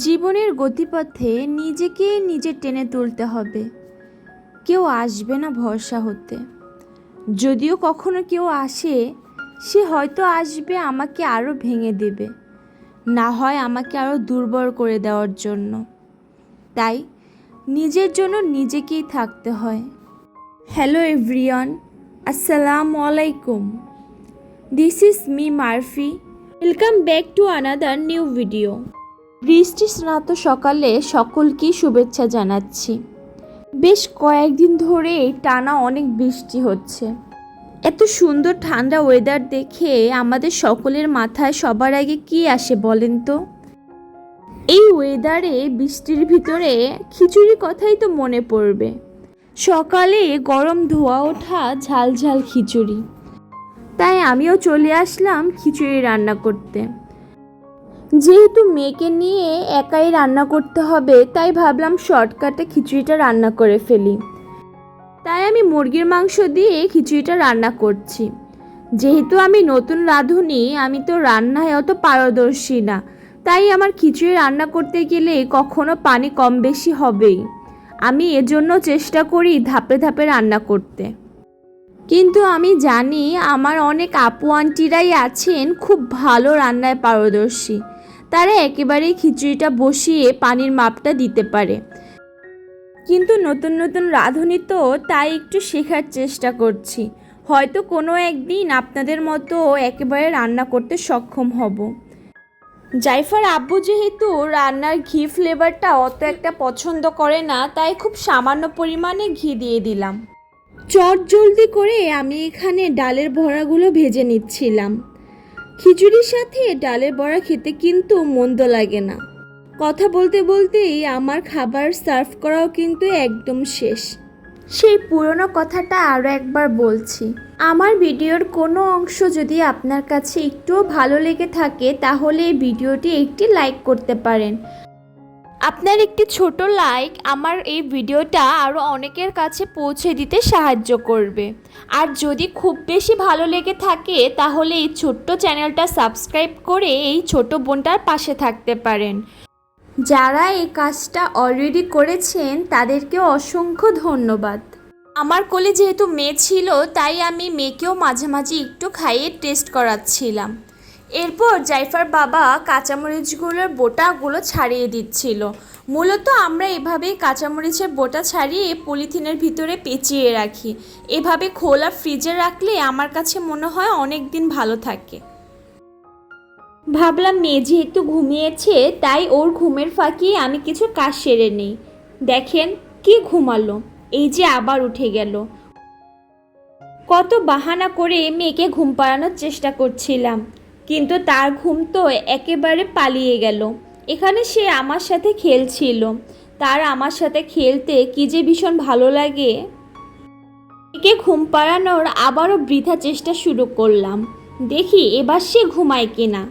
জীবনের গতিপথে নিজেকে নিজে টেনে তুলতে হবে। কেউ আসবে না ভরসা হতে। যদিও কখনো কেউ আসে, সে হয়তো আসবে আমাকে আরও ভেঙে দেবে, না হয় আমাকে আরও দুর্বল করে দেওয়ার জন্য। তাই নিজের জন্য নিজেকেই থাকতে হয়। হ্যালো এভরিওয়ান, আসসালামু আলাইকুম। This is me Murphy. Welcome back to another new video. বৃষ্টি স্নাত সকালে সকলকেই শুভেচ্ছা জানাচ্ছি। বেশ কয়েকদিন ধরেই টানা অনেক বৃষ্টি হচ্ছে। এত সুন্দর ঠান্ডা ওয়েদার দেখে আমাদের সকলের মাথায় সবার আগে কি আসে বলেন তো? এই ওয়েদারে বৃষ্টির ভিতরে খিচুড়ি কথাই তো মনে পড়বে। সকালে গরম ধোয়া ওঠা ঝাল ঝাল খিচুড়ি। তাই আমিও চলে আসলাম খিচুড়ি রান্না করতে। যেহেতু মেয়েকে নিয়ে একাই রান্না করতে হবে, তাই ভাবলাম শর্টকাটে খিচুড়িটা রান্না করে ফেলি। তাই আমি মুরগির মাংস দিয়ে খিচুড়িটা রান্না করছি। যেহেতু আমি নতুন রাঁধুনি, আমি তো রান্নায় অত পারদর্শী না, তাই আমার খিচুড়ি রান্না করতে গেলে কখনো পানি কম বেশি হবেই। আমি এজন্য চেষ্টা করি ধাপে ধাপে রান্না করতে। কিন্তু আমি জানি আমার অনেক আপু আন্টিরাই আছেন খুব ভালো রান্নায় পারদর্শী। তারা একেবারেই খিচুড়িটা বসিয়ে পানির মাপটা দিতে পারে। কিন্তু নতুন নতুন রাঁধুনি তো, তাই একটু শেখার চেষ্টা করছি। হয়তো কোনো একদিন আপনাদের মতো একেবারে রান্না করতে সক্ষম হব। জাইফার আব্বু যেহেতু রান্নার ঘি ফ্লেভারটা অত একটা পছন্দ করে না, তাই খুব সামান্য পরিমাণে ঘি দিয়ে দিলাম। চটজলদি করে আমি এখানে ডালের বড়াগুলো ভেজে নিচ্ছিলাম। খিচুড়ির সাথে ডালের বড়া খেতে কিন্তু মন্দ লাগে না। কথা বলতে বলতেই আমার খাবার সার্ভ করাও কিন্তু একদম শেষ। সেই পুরনো কথাটা আরও একবার বলছি, আমার ভিডিওর কোনো অংশ যদি আপনার কাছে একটুও ভালো লেগে থাকে, তাহলে এই ভিডিওটি একটি লাইক করতে পারেন। আপনার একটি ছোট লাইক আমার এই ভিডিওটা আরও অনেকের কাছে পৌঁছে দিতে সাহায্য করবে। আর যদি খুব বেশি ভালো লেগে থাকে, তাহলে এই ছোট্ট চ্যানেলটা সাবস্ক্রাইব করে এই ছোট বোনটার পাশে থাকতে পারেন। যারা এই কাজটা অলরেডি করেছেন তাদেরকেও অসংখ্য ধন্যবাদ। আমার কোলে যেহেতু মেয়ে ছিল, তাই আমি মেয়েকেও মাঝে মাঝে একটু খাইয়ে টেস্ট করাচ্ছিলাম। এরপর জাইফার বাবা কাঁচামরিচগুলোর বোটাগুলো ছাড়িয়ে দিচ্ছিল। মূলত আমরা এভাবেই কাঁচামরিচের বোটা ছাড়িয়ে পলিথিনের ভিতরে পেঁচিয়ে রাখি। এভাবে খোলা ফ্রিজে রাখলে আমার কাছে মনে হয় অনেক দিন ভালো থাকে। ভাবলাম মেয়ে যেহেতু ঘুমিয়েছে, তাই ওর ঘুমের ফাঁকে আমি কিছু কাজ সেরে নিই। দেখেন কি ঘুমালো, এই যে আবার উঠে গেল। কত বাহানা করে মেয়েকে ঘুম পাড়ানোর চেষ্টা করছিলাম, কিন্তু তার ঘুম তো একেবারে পালিয়ে গেল। এখানে সে আমার সাথে খেলছিল। তার আমার সাথে খেলতে কি যে ভীষণ ভালো লাগে। মেয়েকে ঘুম পাড়ানোর আবারও বৃথা চেষ্টা শুরু করলাম। দেখি এবার সে ঘুমায় কিনা।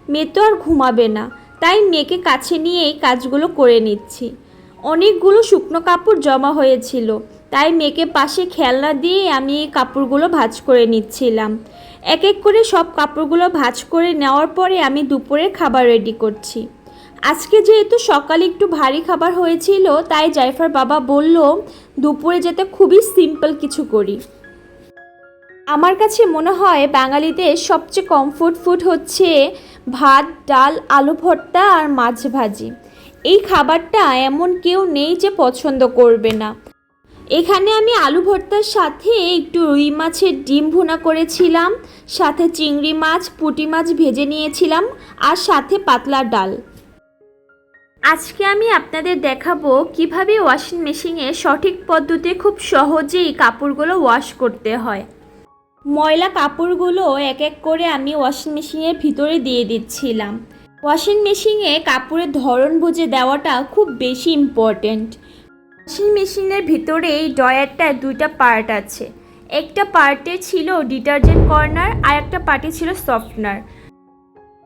মেয়ে তো আর ঘুমাবে না, তাই মেয়েকে কাছে নিয়ে এই কাজগুলো করে নিচ্ছি। অনেকগুলো শুকনো কাপড় জমা হয়েছিল, তাই মেয়েকে পাশে খেলনা দিয়ে আমি এই কাপড়গুলো ভাঁজ করে নিচ্ছিলাম। এক এক করে সব কাপড়গুলো ভাঁজ করে নেওয়ার পরে আমি দুপুরের খাবার রেডি করছি। আজকে যেহেতু সকালে একটু ভারী খাবার হয়েছিল, তাই জাইফার বাবা বলল দুপুরে যাতে খুবই সিম্পল কিছু করি। আমার কাছে মনে হয় বাঙালিদের সবচেয়ে কমফোর্ট ফুড হচ্ছে ভাত, ডাল, আলু ভর্তা আর মাছ ভাজি। এই খাবারটা এমন কেউ নেই যে পছন্দ করবে না। এখানে আমি আলু ভর্তার সাথে একটু রুই মাছের ডিম ভুনা করেছিলাম, সাথে চিংড়ি মাছ, পুঁটি মাছ ভেজে নিয়েছিলাম, আর সাথে পাতলা ডাল। আজকে আমি আপনাদের দেখাবো কিভাবে ওয়াশিং মেশিনে সঠিক পদ্ধতিতে খুব সহজেই কাপড়গুলো ওয়াশ করতে হয়। ময়লা কাপড়গুলো এক এক করে আমি ওয়াশিং মেশিনের ভিতরে দিয়ে দিচ্ছিলাম। ওয়াশিং মেশিনে কাপড়ের ধরন বুঝে দেওয়াটা খুব বেশি ইম্পর্ট্যান্ট। ওয়াশিং মেশিনের ভিতরে এই ড্রয়ারটায় দুইটা পার্ট আছে। একটা পার্টে ছিল ডিটারজেন্ট কর্নার, আর একটা পার্টে ছিল সফটনার।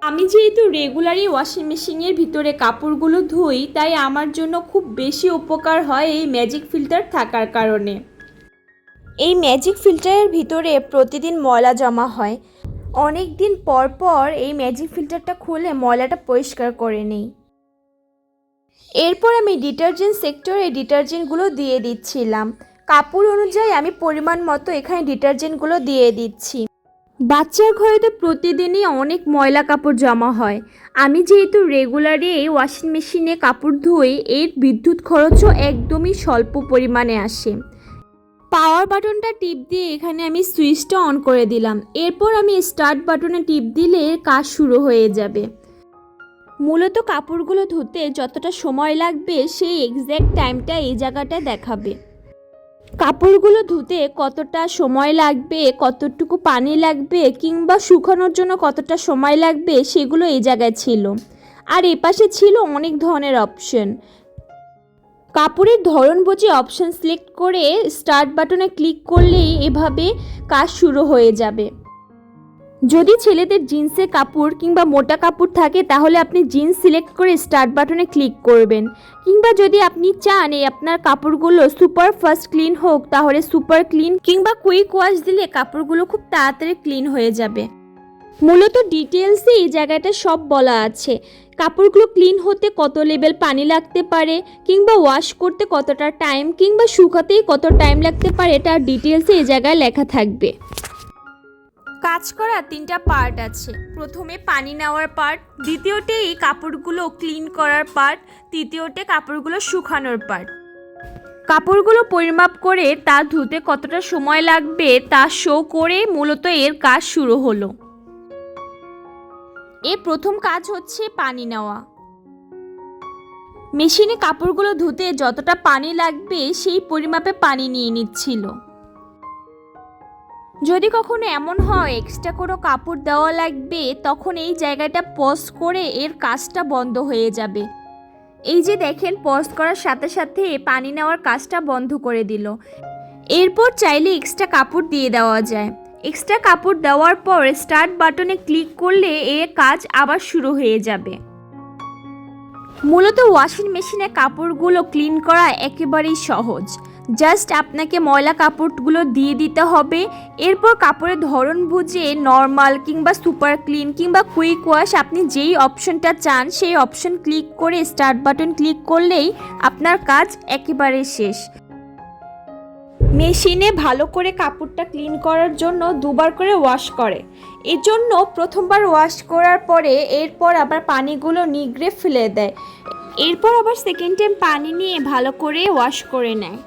আমি যেহেতু রেগুলারই ওয়াশিং মেশিনের ভিতরে কাপড়গুলো ধুই, তাই আমার জন্য খুব বেশি উপকার হয় এই ম্যাজিক ফিল্টার থাকার কারণে। এই ম্যাজিক ফিল্টারের ভিতরে প্রতিদিন ময়লা জমা হয়। অনেক দিন পর পর এই ম্যাজিক ফিল্টারটা খুলে ময়লাটা পরিষ্কার করে নেই। এরপর আমি ডিটারজেন্ট সেক্টরে ডিটারজেন্টগুলো দিয়ে দিচ্ছিলাম। কাপড় অনুযায়ী আমি পরিমাণ মতো এখানে ডিটারজেন্টগুলো দিয়ে দিচ্ছি। বাচ্চার ঘরে তো প্রতিদিনই অনেক ময়লা কাপড় জমা হয়। আমি যেহেতু রেগুলারই এই ওয়াশিং মেশিনে কাপড় ধুই, এর বিদ্যুৎ খরচও একদমই স্বল্প পরিমাণে আসে। পাওয়ার বাটনটা টিপ দিয়ে এখানে আমি সুইচটা অন করে দিলাম। এরপর আমি স্টার্ট বাটনে টিপ দিলে কাজ শুরু হয়ে যাবে। মূলত কাপড়গুলো ধুতে যতটা সময় লাগবে সেই এক্স্যাক্ট টাইমটা এই জায়গাটা দেখাবে। কাপড়গুলো ধুতে কতটা সময় লাগবে, কতটুকু পানি লাগবে কিংবা শুকানোর জন্য কতটা সময় লাগবে সেগুলো এই জায়গায় ছিল। আর এপাশে ছিল অনেক ধরনের অপশন। কাপড়ের ধরন বুঝে অপশন সিলেক্ট করে স্টার্ট বাটনে ক্লিক করলেই এভাবে কাজ শুরু হয়ে যাবে। যদি ছেলেদের জিন্সের কাপড় কিংবা মোটা কাপড় থাকে তাহলে আপনি জিন্স সিলেক্ট করে স্টার্ট বাটনে ক্লিক করবেন, কিংবা যদি আপনি চান এই আপনার কাপড়গুলো সুপার ফাস্ট ক্লিন হোক তাহলে সুপার ক্লিন কিংবা কুইক ওয়াশ দিলে কাপড়গুলো খুব তাড়াতাড়ি ক্লিন হয়ে যাবে। মূলত ডিটেলসে এই জায়গাটা সব বলা আছে। কাপড়গুলো ক্লিন হতে কত লেভেল পানি লাগতে পারে, কিংবা ওয়াশ করতে কতটা টাইম, কিংবা শুকাতেই কত টাইম লাগতে পারে, এটা ডিটেলসে এই জায়গায় লেখা থাকবে। কাজ করার 3টা পার্ট আছে। প্রথমে পানি নেওয়ার পার্ট, দ্বিতীয়তে এই কাপড়গুলো ক্লিন করার পার্ট, তৃতীয়তে কাপড়গুলো শুকানোর পার্ট। কাপড়গুলো পরিমাপ করে তা ধুতে কতটা সময় লাগবে তা শো করে মূলত এর কাজ শুরু হলো। এর প্রথম কাজ হচ্ছে পানি নেওয়া। মেশিনে কাপড়গুলো ধুতে যতটা পানি লাগবে সেই পরিমাপে পানি নিয়ে নিচ্ছিল। যদি কখনো এমন হয় এক্সট্রা কোনো কাপড় দেওয়া লাগবে তখন এই জায়গাটা পজ করে এর কাজটা বন্ধ হয়ে যাবে। এই যে দেখেন, পজ করার সাথে সাথে পানি নেওয়ার কাজটা বন্ধ করে দিল। এরপর চাইলে এক্সট্রা কাপড় দিয়ে দেওয়া যায়। এক্সট্রা কাপড় দেওয়ার পর স্টার্ট বাটনে ক্লিক করলে এর কাজ আবার শুরু হয়ে যাবে। মূলত ওয়াশিং মেশিনে কাপড়গুলো ক্লিন করা একেবারেই সহজ। জাস্ট আপনাকে ময়লা কাপড়গুলো দিয়ে দিতে হবে। এরপর কাপড়ের ধরন বুঝে নর্মাল কিংবা সুপার ক্লিন কিংবা কুইক ওয়াশ আপনি যেই অপশনটা চান সেই অপশন ক্লিক করে স্টার্ট বাটন ক্লিক করলেই আপনার কাজ একেবারে শেষ। মেশিনে ভালো করে কাপড়টা ক্লিন করার জন্য 2বার করে ওয়াশ করে। এর জন্য প্রথমবার ওয়াশ করার পরে এরপর আবার পানিগুলো নিগড়ে ফেলে দেয়। এরপর আবার সেকেন্ড টাইম পানি নিয়ে ভালো করে ওয়াশ করে নেয়।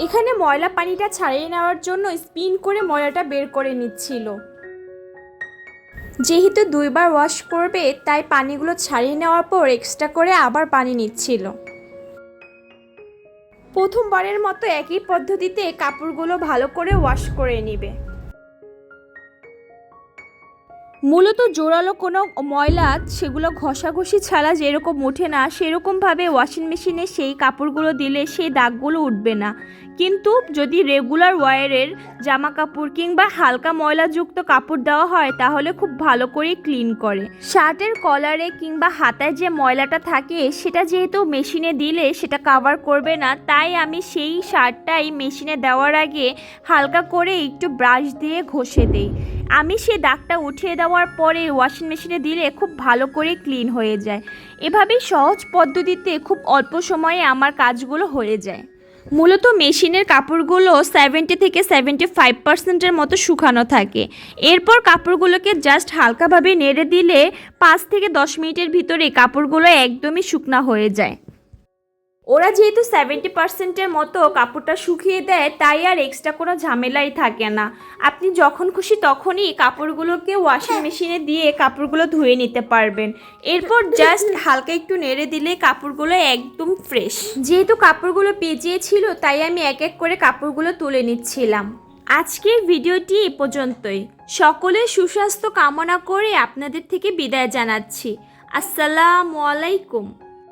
এখানে ময়লা পানিটা ছাড়িয়ে নেওয়ার জন্য স্পিন করে ময়লাটা বের করে নিচ্ছিল। যেহেতু 2বার ওয়াশ করবে তাই পানিগুলো ছাড়িয়ে নেওয়ার পর এক্সট্রা করে আবার পানি নিচ্ছিল। প্রথমবারের মতো একই পদ্ধতিতে কাপড়গুলো ভালো করে ওয়াশ করে নেবে। মূলত জোরালো কোনো ময়লা সেগুলো ঘষাঘষি ছাড়া যেরকম ওঠে না, সেরকমভাবে ওয়াশিং মেশিনে সেই কাপড়গুলো দিলে সেই দাগগুলো উঠবে না। কিন্তু যদি রেগুলার ওয়ারের জামা কাপড় কিংবা হালকা ময়লাযুক্ত কাপড় দেওয়া হয় তাহলে খুব ভালো করে ক্লিন করে। শার্টের কলারে কিংবা হাতায় যে ময়লাটা থাকে সেটা যেহেতু মেশিনে দিলে সেটা কভার করবে না, তাই আমি সেই শার্টটাই মেশিনে দেওয়ার আগে হালকা করে একটু ব্রাশ দিয়ে ঘষে দিই। আমি সেই দাগটা উঠিয়ে দেওয়ার পরে ওয়াশিং মেশিনে দিলে খুব ভালো করে ক্লিন হয়ে যায়। এভাবেই সহজ পদ্ধতিতে খুব অল্প সময়ে আমার কাজগুলো হয়ে যায়। মূলত মেশিনের কাপড়গুলো 70 থেকে 75% মতো শুকানো থাকে। এরপর কাপড়গুলোকে জাস্ট হালকাভাবে নেড়ে দিলে 5 থেকে 10 মিনিটের ভিতরে কাপড়গুলো একদমই শুকনা হয়ে যায়। ওরা যেহেতু 70% মতো কাপড়টা শুকিয়ে দেয় তাই আর এক্সট্রা কোনো ঝামেলাই থাকে না। আপনি যখন খুশি তখনই কাপড়গুলোকে ওয়াশিং মেশিনে দিয়ে কাপড়গুলো ধুয়ে নিতে পারবেন। এরপর জাস্ট হালকা একটু নেড়ে দিলে কাপড়গুলো একদম ফ্রেশ। যেহেতু কাপড়গুলো পেঁচিয়ে ছিল তাই আমি এক এক করে কাপড়গুলো তুলে নিচ্ছিলাম। আজকের ভিডিওটি এ পর্যন্তই। সকলের সুস্বাস্থ্য কামনা করে আপনাদের থেকে বিদায় জানাচ্ছি। আসসালামু আলাইকুম।